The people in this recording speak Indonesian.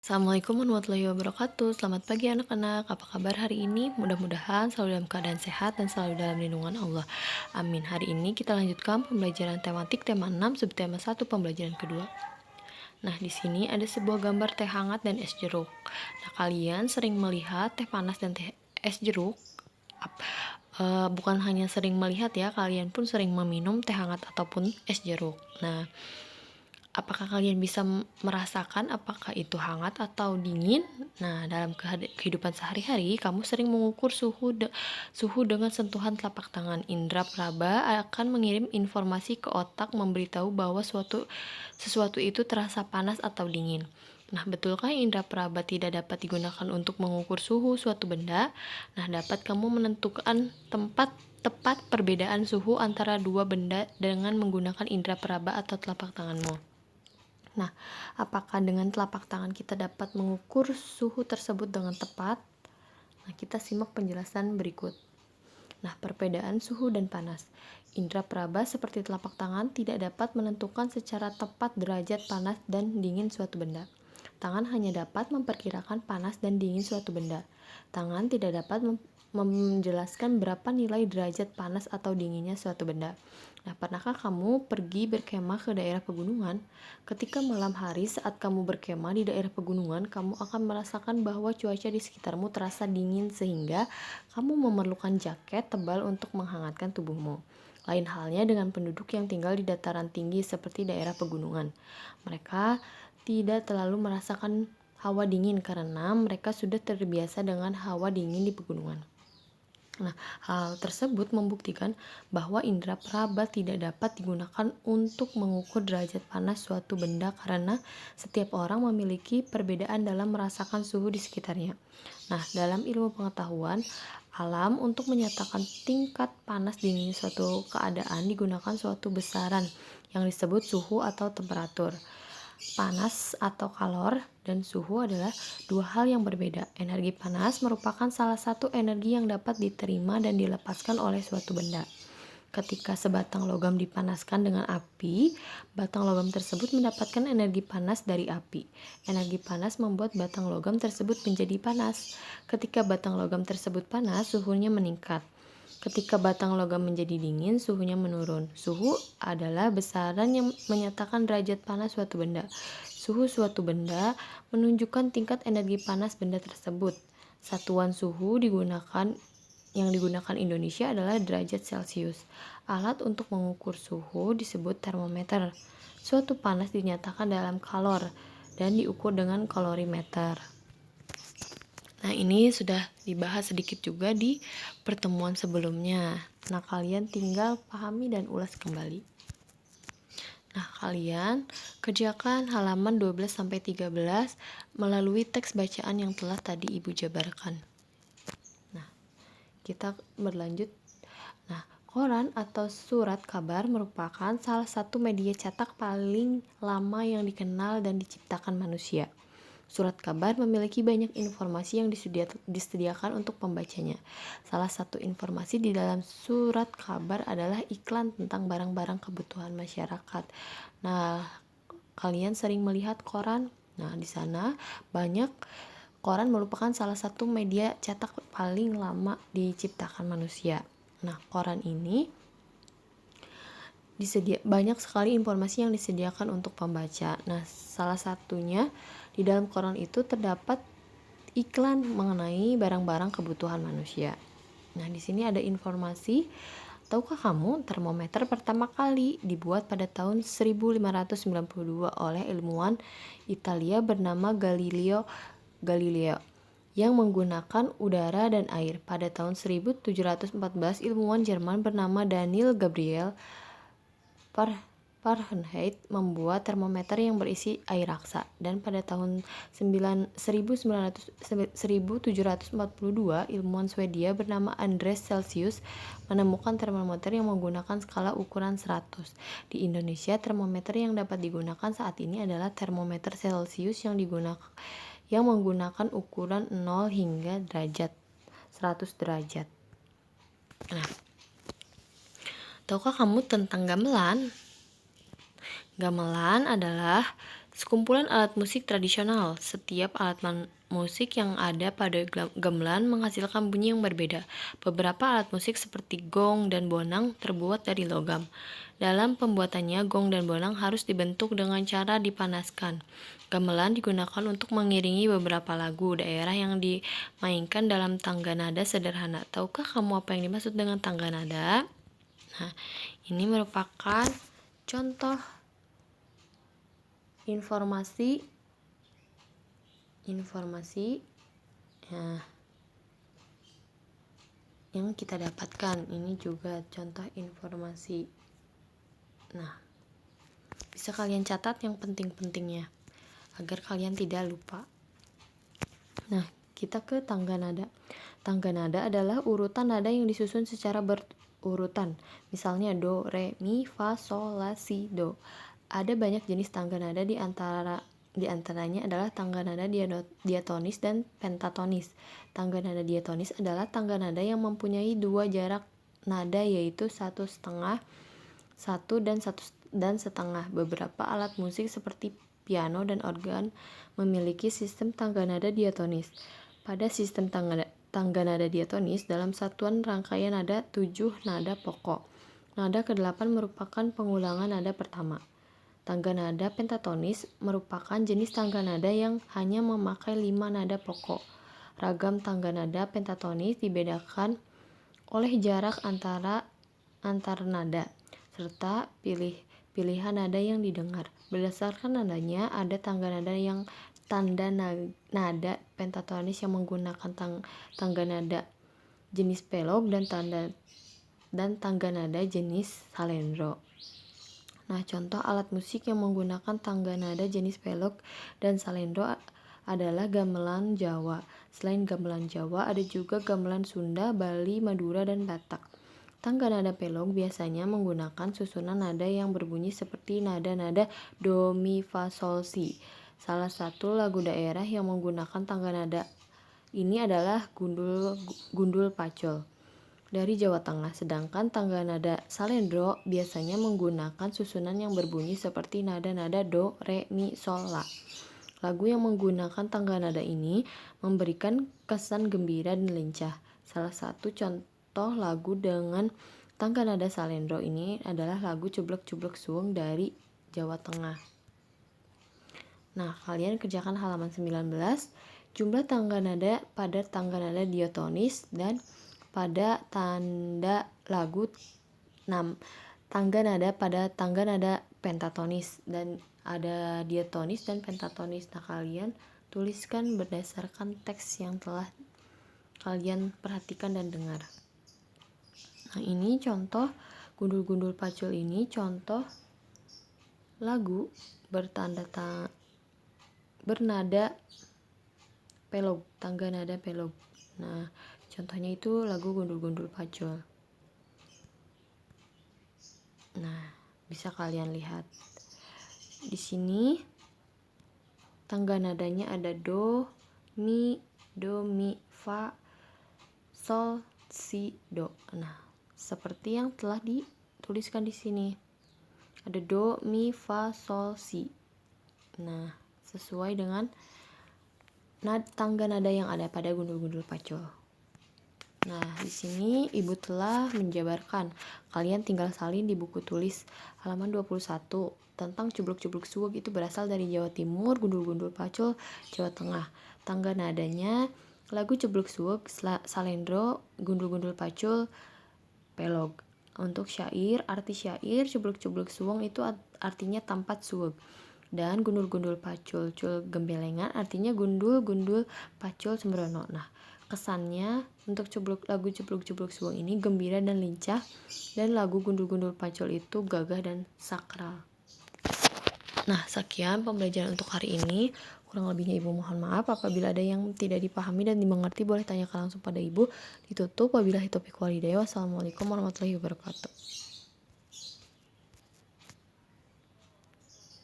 Assalamualaikum warahmatullahi wabarakatuh. Selamat pagi anak-anak. Apa kabar hari ini? Mudah-mudahan selalu dalam keadaan sehat dan selalu dalam lindungan Allah. Amin. Hari ini kita lanjutkan pembelajaran tematik tema 6 subtema 1 pembelajaran kedua. Nah, di sini ada sebuah gambar teh hangat dan es jeruk. Nah, kalian sering melihat teh panas dan teh es jeruk? Bukan hanya sering melihat ya, kalian pun sering meminum teh hangat ataupun es jeruk. Nah, apakah kalian bisa merasakan apakah itu hangat atau dingin? Nah, dalam kehidupan sehari-hari, kamu sering mengukur suhu dengan sentuhan telapak tangan. Indra peraba akan mengirim informasi ke otak memberitahu bahwa sesuatu itu terasa panas atau dingin. Nah, betulkah indra peraba tidak dapat digunakan untuk mengukur suhu suatu benda? Nah, dapat kamu menentukan tepat perbedaan suhu antara dua benda dengan menggunakan indra peraba atau telapak tanganmu? Nah, apakah dengan telapak tangan kita dapat mengukur suhu tersebut dengan tepat? Nah, kita simak penjelasan berikut. Nah, perbedaan suhu dan panas. Indra peraba seperti telapak tangan tidak dapat menentukan secara tepat derajat panas dan dingin suatu benda. Tangan hanya dapat memperkirakan panas dan dingin suatu benda. Tangan tidak dapat menjelaskan berapa nilai derajat panas atau dinginnya suatu benda. Nah, pernahkah kamu pergi berkemah ke daerah pegunungan? Ketika malam hari saat kamu berkemah di daerah pegunungan, kamu akan merasakan bahwa cuaca di sekitarmu terasa dingin sehingga kamu memerlukan jaket tebal untuk menghangatkan tubuhmu. Lain halnya dengan penduduk yang tinggal di dataran tinggi seperti daerah pegunungan. Mereka tidak terlalu merasakan hawa dingin karena mereka sudah terbiasa dengan hawa dingin di pegunungan. Nah, hal tersebut membuktikan bahwa indera peraba tidak dapat digunakan untuk mengukur derajat panas suatu benda karena setiap orang memiliki perbedaan dalam merasakan suhu di sekitarnya. Nah, dalam ilmu pengetahuan alam untuk menyatakan tingkat panas dingin suatu keadaan digunakan suatu besaran yang disebut suhu atau temperatur. Panas atau kalor dan suhu adalah dua hal yang berbeda. Energi panas merupakan salah satu energi yang dapat diterima dan dilepaskan oleh suatu benda. Ketika sebatang logam dipanaskan dengan api, batang logam tersebut mendapatkan energi panas dari api. Energi panas membuat batang logam tersebut menjadi panas. Ketika batang logam tersebut panas, suhunya meningkat. Ketika batang logam menjadi dingin, suhunya menurun. Suhu adalah besaran yang menyatakan derajat panas suatu benda. Suhu suatu benda menunjukkan tingkat energi panas benda tersebut. Satuan suhu yang digunakan Indonesia adalah derajat Celcius. Alat untuk mengukur suhu disebut termometer. Suatu panas dinyatakan dalam kalor dan diukur dengan kalorimeter. Nah, ini sudah dibahas sedikit juga di pertemuan sebelumnya. Nah, kalian tinggal pahami dan ulas kembali. Nah, kalian kerjakan halaman 12-13 melalui teks bacaan yang telah tadi Ibu jabarkan. Nah, kita berlanjut. Nah, koran atau surat kabar merupakan salah satu media cetak paling lama yang dikenal dan diciptakan manusia. Surat kabar memiliki banyak informasi yang disediakan untuk pembacanya. Salah satu informasi di dalam surat kabar adalah iklan tentang barang-barang kebutuhan masyarakat. Nah, kalian sering melihat koran? Nah, di sana banyak koran merupakan salah satu media cetak paling lama diciptakan manusia. Nah, koran ini banyak sekali informasi yang disediakan untuk pembaca. Nah, salah satunya di dalam koran itu terdapat iklan mengenai barang-barang kebutuhan manusia. Nah, di sini ada informasi. Tahukah kamu termometer pertama kali dibuat pada tahun 1592 oleh ilmuwan Italia bernama Galileo Galilei yang menggunakan udara dan air. Pada tahun 1714 ilmuwan Jerman bernama Daniel Gabriel Fahrenheit membuat termometer yang berisi air raksa, dan pada tahun 1742 ilmuwan Swedia bernama Andreas Celsius menemukan termometer yang menggunakan skala ukuran 100. Di Indonesia, termometer yang dapat digunakan saat ini adalah termometer Celsius yang menggunakan ukuran 0 hingga 100 derajat. Nah, tahukah kamu tentang gamelan? Gamelan adalah Sekumpulan alat musik tradisional. Setiap alat musik yang ada pada gamelan menghasilkan bunyi yang berbeda. Beberapa alat musik seperti gong dan bonang terbuat dari logam. Dalam pembuatannya, gong dan bonang harus dibentuk dengan cara dipanaskan. Gamelan digunakan untuk mengiringi beberapa lagu daerah yang dimainkan dalam tangga nada sederhana. Tahukah kamu apa yang dimaksud dengan tangga nada? Nah, ini merupakan contoh informasi yang kita dapatkan. Ini juga contoh informasi. Nah, bisa kalian catat yang penting-pentingnya agar kalian tidak lupa. Nah, kita ke tangga nada. Tangga nada adalah urutan nada yang disusun secara berurutan. Misalnya do, re, mi, fa, sol, la, si, do. Ada banyak jenis tangga nada, di antaranya adalah tangga nada diatonis dan pentatonis. Tangga nada diatonis adalah tangga nada yang mempunyai dua jarak nada, yaitu 1/2, 1 dan setengah. Beberapa alat musik seperti piano dan organ memiliki sistem tangga nada diatonis. Pada sistem tangga nada diatonis, dalam satuan rangkaian ada 7 nada pokok. Nada ke-8 merupakan pengulangan nada pertama. Tangga nada pentatonis merupakan jenis tangga nada yang hanya memakai 5 nada pokok. Ragam tangga nada pentatonis dibedakan oleh jarak antar nada, serta pilihan nada yang didengar. Berdasarkan nadanya, ada tangga nada yang tanda nada pentatonis yang menggunakan tangga nada jenis pelog dan tangga nada jenis salendro. Nah, contoh alat musik yang menggunakan tangga nada jenis pelog dan salendro adalah gamelan Jawa. Selain gamelan Jawa, ada juga gamelan Sunda, Bali, Madura, dan Batak. Tangga nada pelog biasanya menggunakan susunan nada yang berbunyi seperti nada-nada do, mi, fa, sol, si. Salah satu lagu daerah yang menggunakan tangga nada ini adalah Gundul Pacul dari Jawa Tengah. Sedangkan tangga nada salendro biasanya menggunakan susunan yang berbunyi seperti nada-nada do, re, mi, sol, la. Lagu yang menggunakan tangga nada ini memberikan kesan gembira dan lincah. Salah satu contoh lagu dengan tangga nada salendro ini adalah lagu Cublek-Cublek Suweng dari Jawa Tengah. Nah, kalian kerjakan halaman 19. Jumlah tangga nada pada tangga nada diatonis dan pada tanda lagu 6. Tangga nada pada tangga nada pentatonis, dan ada diatonis dan pentatonis. Nah, kalian tuliskan berdasarkan teks yang telah kalian perhatikan dan dengar. Nah, ini contoh Gundul-Gundul Pacul, ini contoh lagu bernada pelog, tangga nada pelog. Nah, contohnya itu lagu Gundul-Gundul Pacul. Nah, bisa kalian lihat. Di sini tangga nadanya ada do, mi, fa, sol, si, do. Nah, seperti yang telah dituliskan di sini. Ada do, mi, fa, sol, si. Nah, sesuai dengan tangga nada yang ada pada Gundul-Gundul Pacul. Nah, di sini Ibu telah menjabarkan. Kalian tinggal salin di buku tulis halaman 21 tentang Cubluk-Cubluk Suweg itu berasal dari Jawa Timur, Gundul-Gundul Pacul Jawa Tengah. Tangga nadanya lagu Cubluk Suweg, salendro, Gundul-Gundul Pacul, pelog. Untuk syair, arti syair Cubluk-Cubluk Suweng itu artinya tampat suweg. Dan Gundul-Gundul Pacul Cul Gembelengan artinya gundul-gundul pacul sembrono. Nah, kesannya untuk lagu Cubluk-Cubluk Suweng ini gembira dan lincah, dan lagu Gundul-Gundul Pacul itu gagah dan sakral. Nah, sekian pembelajaran untuk hari ini. Kurang lebihnya Ibu mohon maaf. Apabila ada yang tidak dipahami dan dimengerti, boleh tanyakan langsung pada Ibu. Ditutup. Wabillahi taufiq wal hidayah. Wassalamualaikum warahmatullahi wabarakatuh.